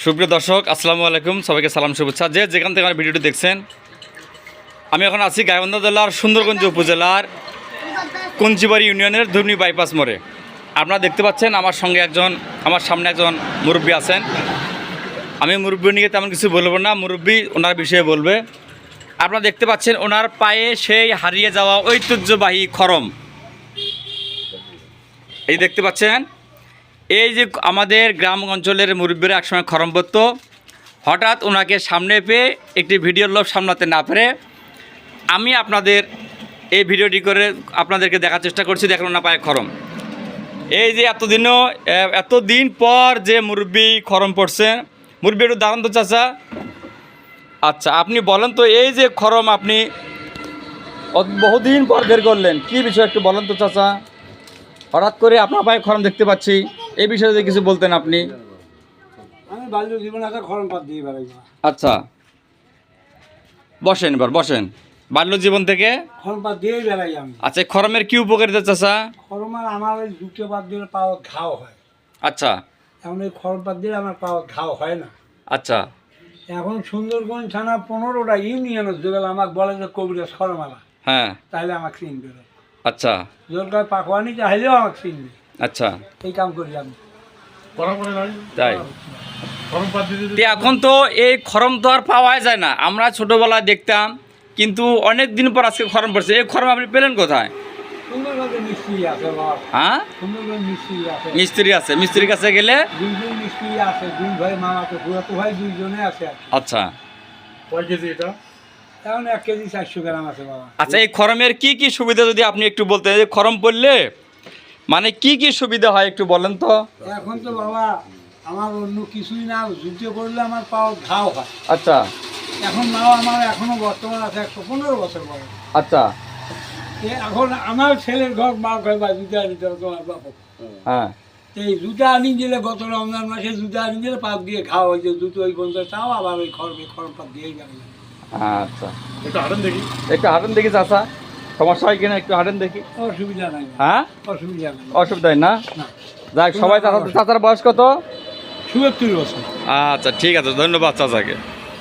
সুপ্রিয় দর্শক, আসসালামু আলাইকুম। সবাইকে সালাম শুভেচ্ছা। যে যেখান থেকে আমার ভিডিওটি দেখছেন, আমি এখন আছি গাইবান্ধা জেলার সুন্দরগঞ্জ উপজেলার কঞ্চিবাড়ি ইউনিয়নের ধুবনি বাইপাস মোড়ে। আপনারা দেখতে পাচ্ছেন আমার সামনে একজন মুরব্বী আছেন। আমি মুরব্বী নিয়ে তেমন কিছু বলবো না, মুরব্বী ওনার বিষয়ে বলবে। আপনারা দেখতে পাচ্ছেন ওনার পায়ে সেই হারিয়ে যাওয়া ঐতিহ্যবাহী খরম, এই দেখতে পাচ্ছেন। এই যে আমাদের গ্রাম অঞ্চলের মুরব্বীরা একসময় খরম পরত, হঠাৎ ওনাকে সামনে পেয়ে একটি ভিডিওর লোভ সামলাতে না পেরে আমি আপনাদের এই ভিডিওটি করে আপনাদেরকে দেখার চেষ্টা করছি। দেখেন ওনার পায়ে খরম। এই যে এতদিন পর যে মুরব্বী খরম পড়ছেন, মুরব্বী একটু দাঁড়ান তো চাচা। আচ্ছা, আপনি বলেন তো, এই যে খরম আপনি বহুদিন পর বের করলেন, কী বিষয় একটু বলেন তো চাচা। হঠাৎ করে আপনার পায়ে খরম দেখতে পাচ্ছি, এই বিষয়ে যদি কিছু বলতেন আপনি। আমি বাল্য জীবনে একটা খরম পাত দিয়ে বেড়াই। আচ্ছা, বসেন, এবার বসেন। বাল্য জীবন থেকে খরম পাত দিয়েই বেড়াই আমি। আচ্ছা, খরমের কি উপকারিতা চাচা? খরমার আমার ওই দুটো পাত দিলে পাওয়া ঘাও হয়। আচ্ছা এখন এই খরম পাত দিলে আমার পাওয়া ঘাও হয় না। আচ্ছা এখন সুন্দরগঞ্জ থানা 15টা ইউনিয়নের যেগুলো আমাকে বলে যে কবিরাজ খরমালা, হ্যাঁ, তাহলে আমাকে চিনবে। আচ্ছা জলকায় পাকওয়ানি চাইলেও আমাকে চিনবে। আচ্ছা, এই কাম করি আমি। তাই এখন তো এই খরম তো আর পাওয়া যায় না। আমরা ছোটোবেলায় দেখতাম, কিন্তু অনেক দিন পর আজকে খরম পড়ছে। এই খরম আপনি পেলেন কোথায়? সুন্দরগঞ্জে মিস্ত্রি আছে বাবা। হ্যাঁ, সুন্দরগঞ্জ মিস্ত্রি আছে। মিস্ত্রি আছে, মিস্ত্রির কাছে গেলে দুইজন মিস্ত্রি আছে, দুই ভাই মামা তো পুরাতো ভাই দুইজনে আছে। আচ্ছা, কয় কেজি এটা? এখন 1 কেজি 400 গ্রাম আছে বাবা। আচ্ছা, এই খরমের কি কি সুবিধা যদি আপনি একটু বলতেন। এই খরম পড়লে মানে কি কি সুবিধা হয় একটু বলেন তো। এখন তো বাবা আমার অন্য কিছুই না, জুতে করলে আমার পাও ঘাও হয়। আচ্ছা, এখন মাও আমার এখনো বর্তমান আছে 115 বছর বয়স। আচ্ছা, এখন আমার ছেলের ঘর মা কয় বা জুতা আনিতে হবে তোমার বাবা। হ্যাঁ, এই জুতা আনি দিলে গত রমজান মাসে জুতা আনি দিলে পাক দিয়ে ঘাও হয়েছে। জুতো ওই পর্যন্ত চাও, আবার ওই খরম পাক দিয়েই যাবে। আচ্ছা, একটু হাঁটেন দেখি চাচা, সমস্যা হয় কিনা একটু হাঁটেন দেখি। অসুবিধা নাই। হ্যাঁ, অসুবিধা নাই, অসুবিধা হয় না? না। যাক, সবাই চাচার বয়স কত? 77 বছর। আচ্ছা, ঠিক আছে, ধন্যবাদ চাচাকে।